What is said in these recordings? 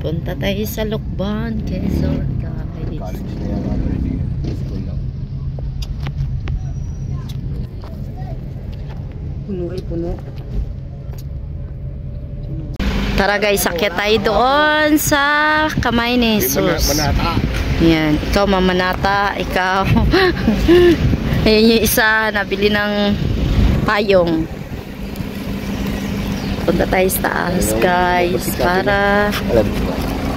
Punta tayo sa Lukban, Quezon, guys. Puno ay puno. Tara guys, akyat tayo doon sa kamay ni Jesus. Yan, ikaw mamanata, ikaw. Ayan yung isa, nabili ng payong. Punta tayo sa taas guys, para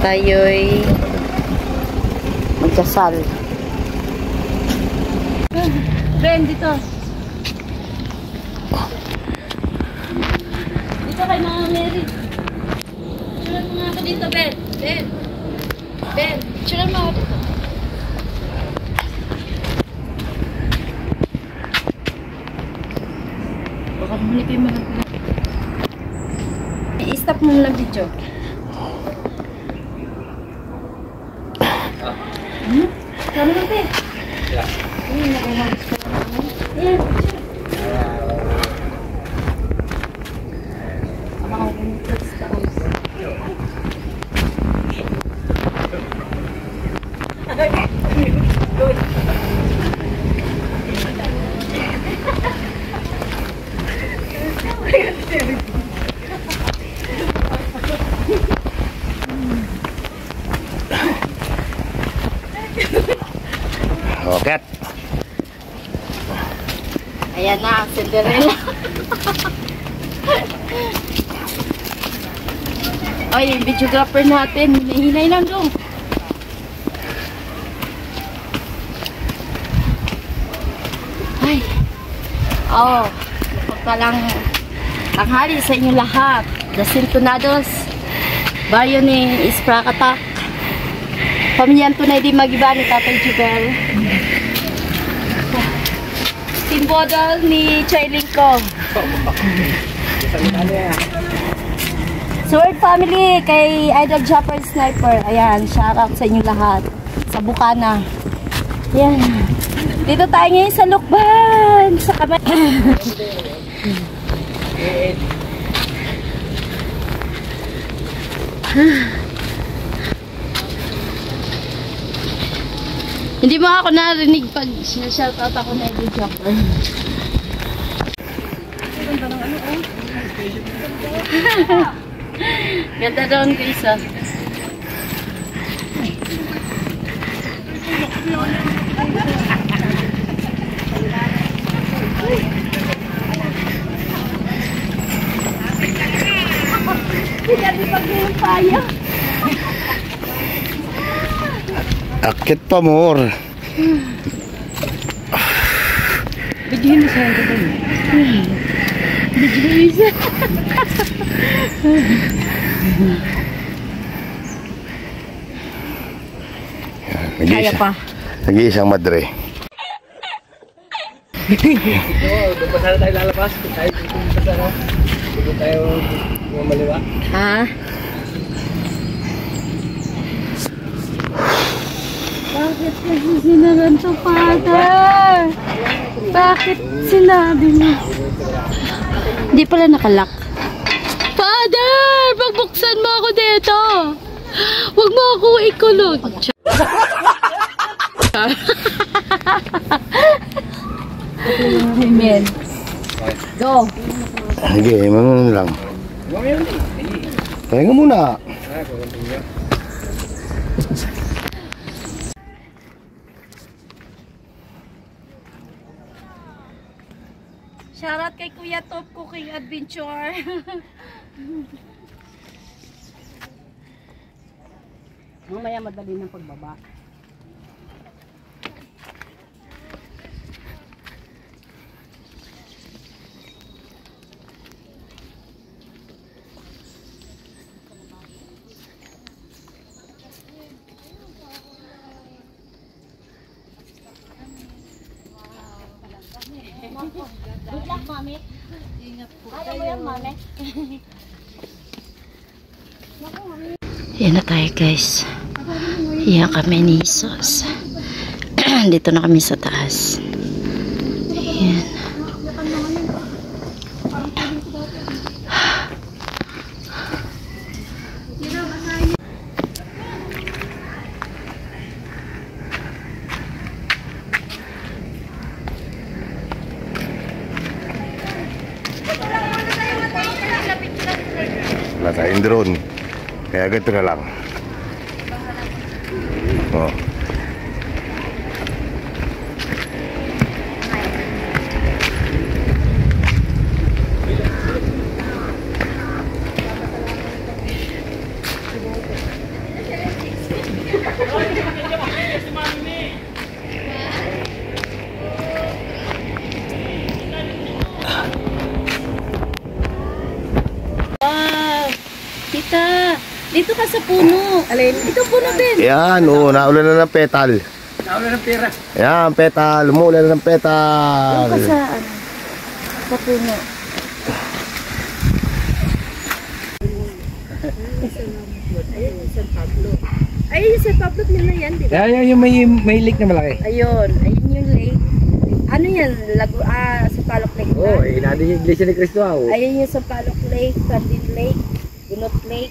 tayo'y magkasal. Ben, dito. Dito kay Mama Mary. Picturean mo nga ako dito, Ben. Ben. Ben, picturean mo ako dito. Baka muli kayo malaglag. I-stop mo lang video. Kami lang, Ben. Yeah. Yeah. Okay. Ayan na, Cinderella. Ay, yung videographer natin. Hinahinay lang doon. Ay. Oh, magpalang tanghali sa inyo lahat. The Sintonados. Baryo ni Isprakatak. Pamilyang tunay di magiba ni Tatay Jubel. Timbodol ni Chailing ko. Sword family kay Idol Chopper Sniper. Ayan, shoutout sa inyo lahat. Sa Bukana. Ayan. Dito tayo ngayon sa Lukban. Sa kamay. Hindi mo ako narinig pag shoutout ako na Idol Chopper. Ganda doon guys ah. Hindi pag yung paya. Akit pa more. Bigyan mo sa akin ito. Bigyan mo sa kaya pa. Nag-iisang madre. Doon pa sana tayo lalabas. Tayo dito sana. Dito tayo maliwa. Ha? Bakit kasi sinaran to, Father? Bakit sinabi mo? Hindi pala nakalak. Father! Pagbuksan mo ako dito! Huwag mo ako ikulog. Amen. Go! Sige, ano lang. Pahinga muna. Shoutout kay Kuya Top Cooking Adventure. Mamaya madali ng pagbaba. Good luck, Mami. Ingat po tayo. Kaya mo yan, Mami. Yan na tayo, guys. Yan kami ni Jesus. Dito na kami sa taas. Yan. drone. Kaya ganito na lang. Oh. Wow! Tita, dito ka sa puno. Alin? Dito puno din. Yan, oo, naulan na ng petal. Naulan ng pera. Yan, petal. Umulan na ng petal. Dito ka sa, sa puno. Ayun yung San Pablo nila yan, di ba? Yan yung may lake na malaki. Ayun, ayun yung lake. Ano yan? Sampaloc Lake Oo, ba? nandun yung Iglesia ni Cristo. Ayun yung Sampaloc Lake, Candid Lake, Gunot Lake.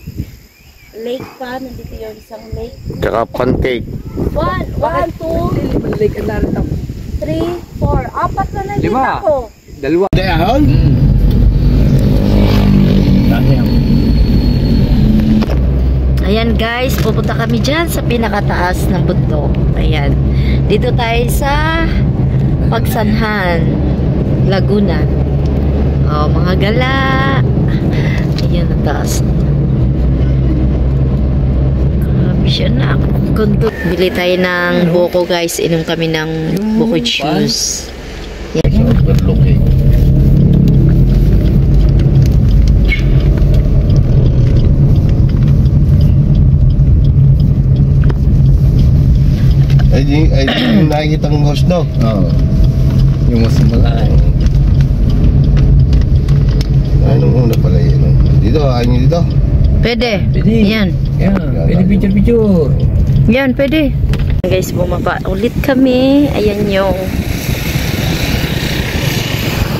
Lake pa, nandito yung isang lake. Tsaka pancake. 1, 2, Limang lake ang narito. 3, 4. Apat na nakita Lima. ko. Dalawa. Dahon? Ayan guys, pupunta kami dyan sa pinakataas ng bundok. Ayan. Dito tayo sa Pagsanhan, Laguna. Oh, mga gala. Ayan ang taas. Grabe siya na. Kundot. Bili tayo ng buko guys. Inom kami ng buko juice. Yan. Ay, yung nakikita ng host, no? Oo. Yung mas malaki. Anong una pala yun? Dito, ayaw nyo dito? Pwede. Pwede. Yan. Yan. Pwede picture. Yan, pwede. Guys, bumaba ulit kami. Ayan yung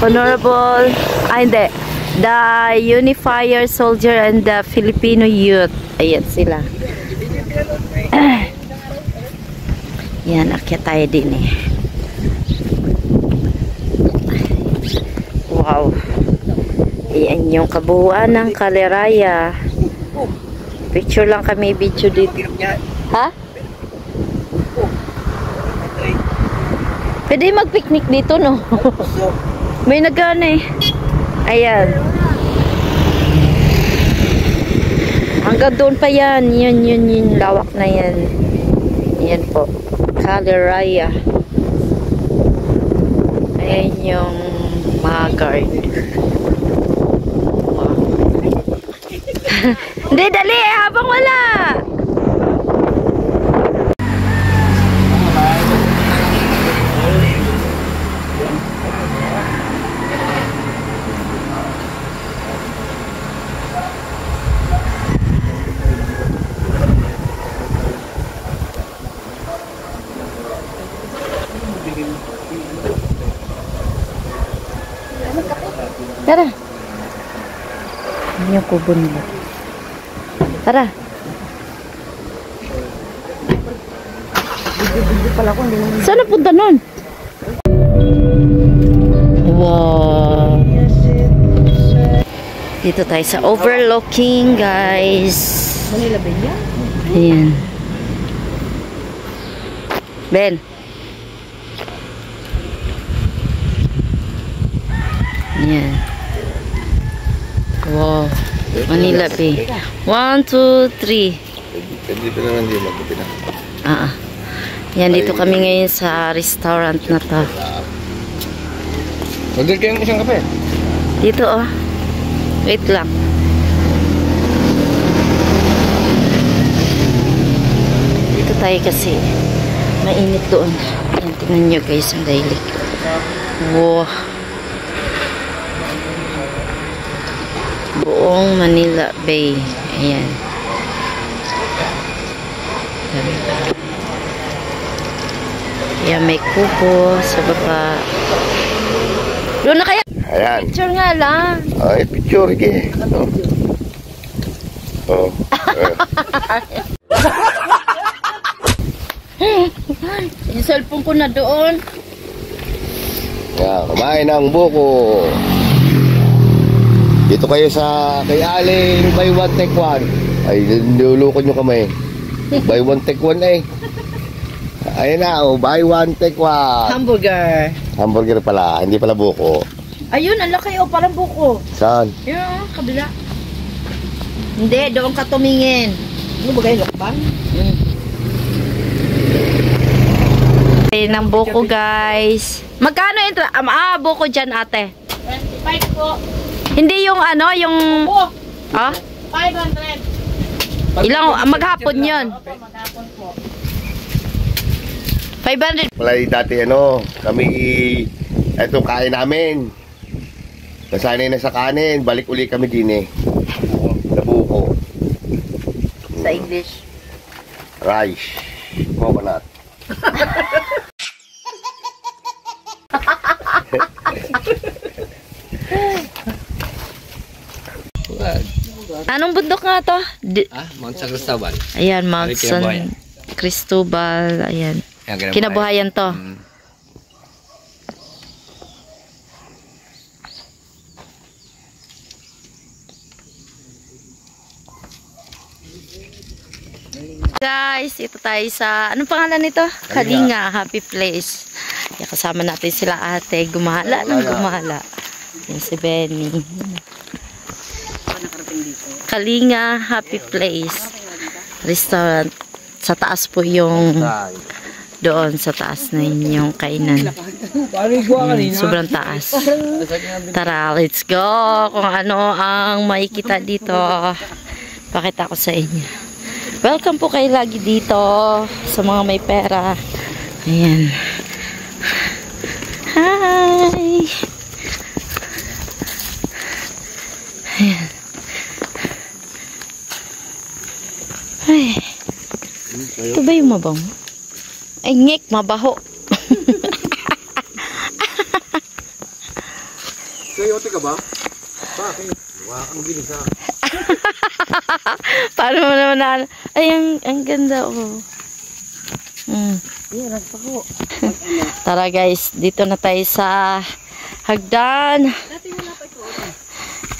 Honorable, hindi. The Unifier Soldier and the Filipino Youth. Ayan sila. Yan, akyat tayo din eh. Wow. Ayan yung kabuuan ng Kaleraya. Picture lang kami, video dito. Ha? Pwede mag-picnic dito, no? May nagana eh. Ayan. Hanggang doon pa yan. Yun, lawak na yan. Ayan po. Kaleraya. Ayan yung mga guard. Wow. Hindi, dali habang wala. Tara. Ano yung kubo nila? Tara. Saan napunta nun? Wow. Dito tayo sa overlooking, guys. Manila ba yan? Ayan. Ben. Ayan. Wow. Manila Bay. 1, 2, 3. Pwede pa naman din magkapi na. Yan, dito kami ngayon sa restaurant na to. Order kayong isang kape. Dito oh. Wait lang. Dito tayo kasi mainit doon. Yan, tingnan nyo guys ang daily. Wow. Buong Manila Bay. Ayan. Ayan, may kubo sa baba. Doon na kaya? Ayan. Picture nga lang. Ay, picture, ke. Oh. Yung cellphone ko na doon. Yan, kumain ng buko. Dito kayo sa kay Aling buy one take one. Ay, nilulukod nyo kamay. Buy one take one eh. Ayun na, oh, buy one take one. Hamburger. Hamburger pala, hindi pala buko. Ayun, ang laki o, parang buko. Saan? Yun, kabila. Hindi, doon ka tumingin. Ano ba kayo, lokban? Ay, ng buko, guys. Magkano yung buko dyan, ate? 25 po. Hindi yung ano, yung... Po, Ah? 500. Ilang, maghapon yun. Opo, maghapon po. 500. Wala dati ano, kami eto kain namin. Nasanay na sa kanin, balik uli kami din eh. Nabuko. Sa English. Rice. Coconut. Anong bundok nga to? Mount San Cristobal. Ayan, Mount San Kinabuhayan. Cristobal. Ayan. Kinabuhayan to. Guys, ito tayo sa, anong pangalan nito? Kalinga, Happy Place. Yan, kasama natin sila ate, gumala ng gumala. Yan si Benny. Kalinga, Happy Place. Restaurant. Sa taas po yung, doon sa taas na yung kainan. Sobrang taas. Tara, let's go. Kung ano ang makikita dito, pakita ko sa inyo. Welcome po kayo lagi dito sa mga may pera. Ayan. Hi! Ayan. Ay. Ito ba yung mabaho? Ay, ngek, mabaho. Kayote ka ba? Bakit? Ang gilis ha. Paano mo naman na... Ay, ang ganda, oh. Tara, guys. Dito na tayo sa hagdan.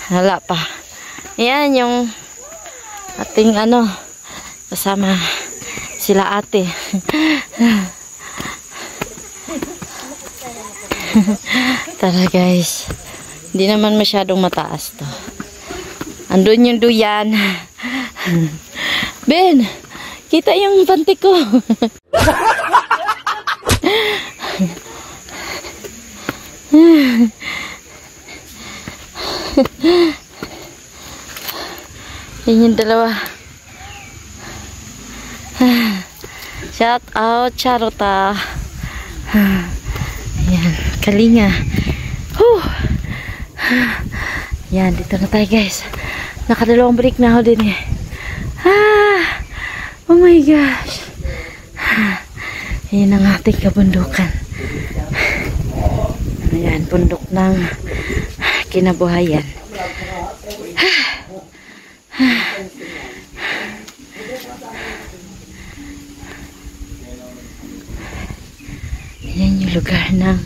Wala pa. Yan, yung ating ano, kasama sila ate. Tara, guys. Hindi naman masyadong mataas to. Andun yung duyan. Ben, kita yung panty ko. Yan yung dalawa. Shout out, Charota. Yan, Kalinga. Yan, dito na tayo, guys. Nakadalawang break na ako din eh. Oh my gosh. Ayan ang ating kabundukan. Ayan, bundok ng kinabuhayan. Ayan yung lugar ng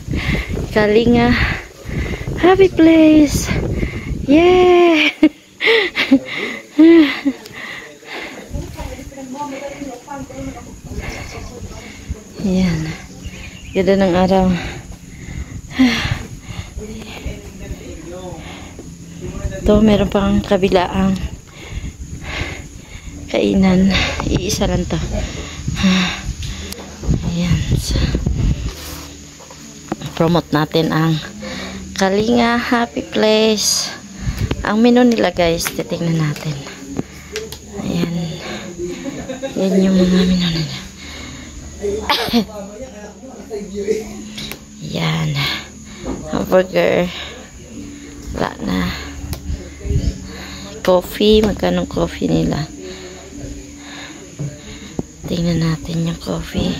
Kalinga Happy Place. Yeah! Ayan. Ganda ng araw. Ito, meron pang kabilaang kainan. Iisa lang to. Ayan. So, promote natin ang Kalinga Happy Place. Ang menu nila, guys, titingnan natin. Ayan. Yan yung mga menu nila. Yan. Hamburger. Wala na. Coffee. Magkano coffee nila? Tingnan natin yung coffee.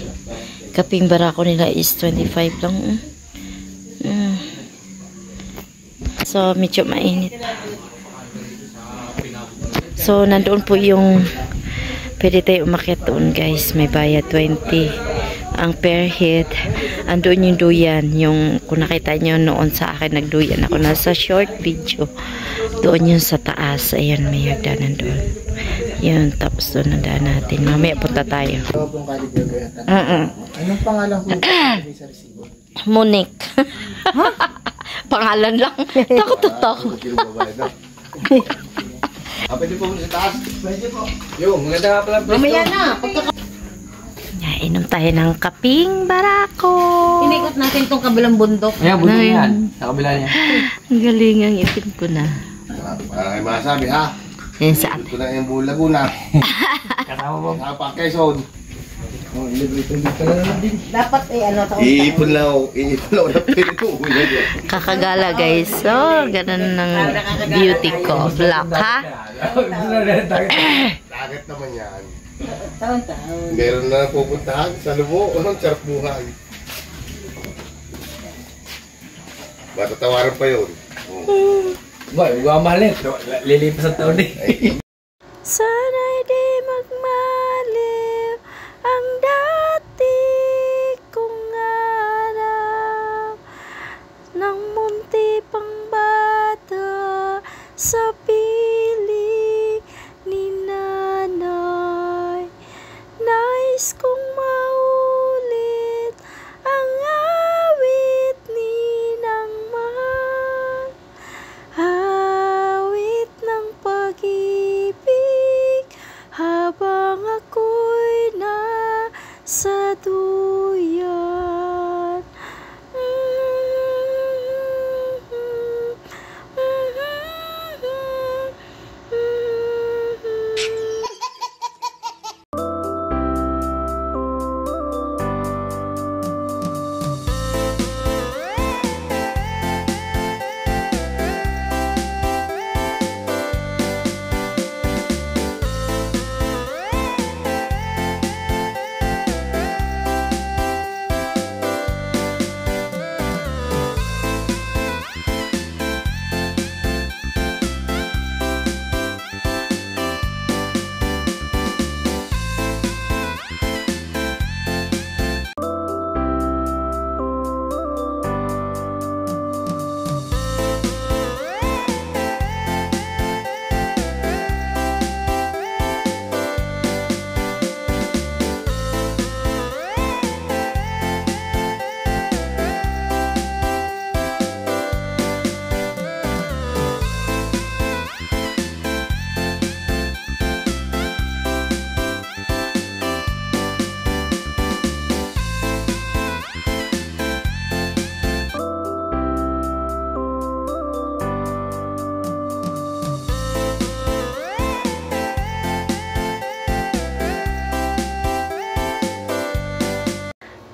Kaping barako nila is 25 lang. So, medyo mainit. So, nandoon po yung pwede tayo umakyat doon, guys. May bayad 20 ang per head. Andoon yung duyan. Yung, kung nakita nyo noon sa akin, nagduyan ako. Nasa short video. Doon yun sa taas. Ayan, may hagdanan doon. Yun, tapos doon na daan natin. Mamaya punta tayo. Anong pangalan ko sa resibo? Monique. Pangalan lang. Takot. Pwede po sa taas? Pwede po. Yung, maganda nga pala. Mamaya na. Inom tayo ng kaping barako. Inikot natin tong kabilang bundok. Ayan, bundok yan. Sa kabila niya. Ang galing ang ipin ko na. Para kayo masabi ha. Yan sa atin. Ito na yung buong Laguna. Kasama po. Napa Quezon. Dapat Iipon lang ako na pinito. Kakagala guys. So, ganun ng beauty ko. Black ha? Dagat naman yan. Meron na pupuntahan sa Lubo. Anong sarap buhay. Matatawaran pa yun. Boy, huwag mahalin. Lilipas ang taon eh. Sana'y di magmaliw ang dati kong araw ng munti pang bata sa piling ni nanay. Nais kong maulit ang awit ni Nang Mahal, awit ng pag-ibig habang ako'y nasa duyan.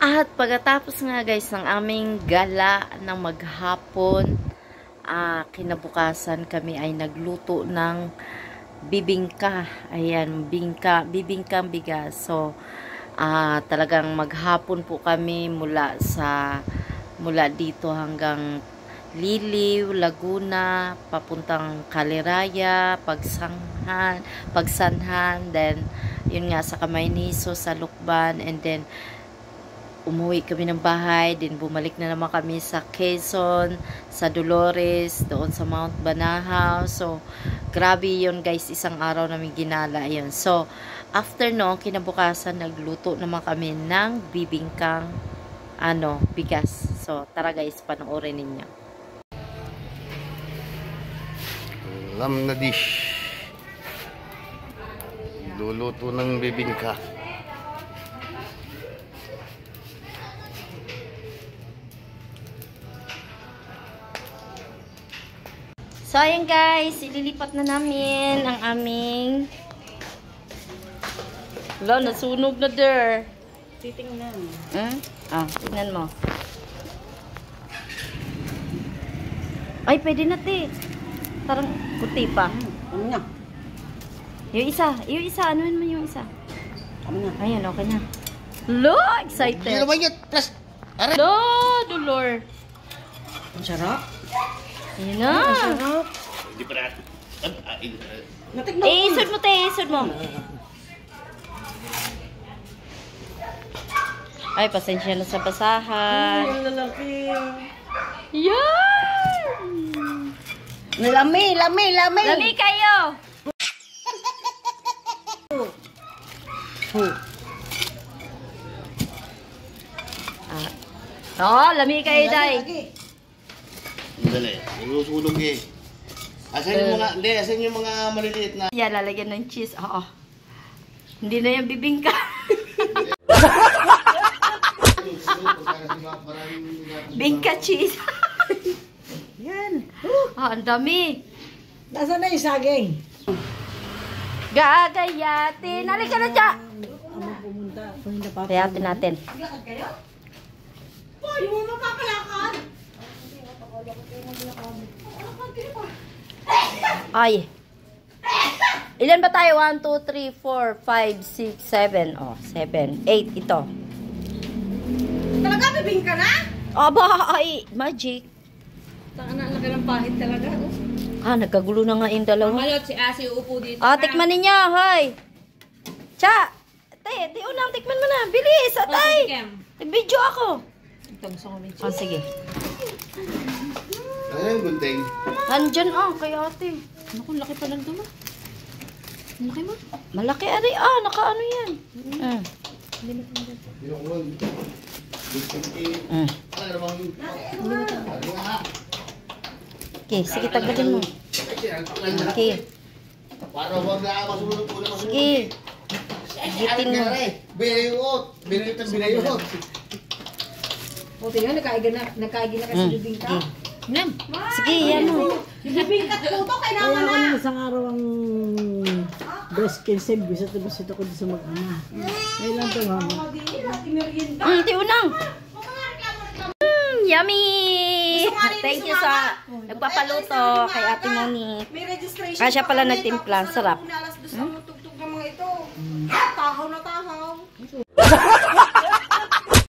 At pagkatapos nga guys ng aming gala ng maghapon, kinabukasan kami ay nagluto ng bibingka. Ayan, bibingkang bigas. So, talagang maghapon po kami mula dito hanggang Liliw, Laguna, papuntang Caliraya, Pagsanhan, then yun nga sa Camaynizo, sa Lukban, and then umuwi kami ng bahay, din bumalik na naman kami sa Quezon, sa Dolores, doon sa Mount Banahaw. So, grabe yun guys, isang araw namin ginala yun. So, after no, kinabukasan, nagluto naman kami ng bibingkang bigas. So, tara guys, panoorin ninyo. Alam na dish. Luluto ng bibingka. So, ayan guys, ililipat na namin ang aming... Wala, nasunog na der. Titingnan. Tingnan mo. Ay, pwede na te. Parang puti pa. Ano nga? Yung isa, anuin mo yung isa. Ano nga? Ayan, okay na. Lo, excited. Hindi naman yun. Plus, Lo, Dolor. Ang sarap. Ayan na. Ang sarap. hindi pa natin. Natignan Eh, isod mo te, isod mo. Ay, pasensya na sa basahan. Ang lalaki. Yan! Lami. Lami kayo. Lami kayo, day. Dali, susunog eh. Asan yung mga maliliit na... Yan, lalagyan ng cheese. Oo. Hindi na yan bibingka. Bingka cheese. Yan. Ang dami. Nasaan na yung saging? Gagayatin. Halika na dyan. Ano pumunta? Pumunta pa. Gayatin natin. Boy, mo mapapalakad. Ay. Ilan ba tayo? 1, 2, 3, 4, 5, 6, 7. Oh, 7, 8. Ito. Talaga, bibingka na? Aba, ay. Magic. Taka na, laki ng pahit talaga. Nagkagulo na nga yung dalawa. Malot, si Asi upo dito. Tikman ninyo. Hoy. Cha. Te, unang tikman mo na. Bilis, atay. Nag-video ako. Sige. Ano yung gunting? Nandyan, kay ate. Naku, laki pa lang ito ma. Laki mo? Malaki, ari. Nakaano yan. Okay, sige, tagalin mo. Okay. Para huwag na masulog po na masulog. Sige. Higitin mo. Binayot. O, tingnan, nagkaigin na kasi bibingka. Sige, yan mo. Yung bibingka puto, kailangan na. Kaya isang araw ang breast cancer, bisa ako dito sa mag-ama. Ngayon lang ito, mama. Tiunang. Yummy! Thank you sa nagpapaluto kay Ate Moni. May registration. Siya pala nagtimpla. Sarap.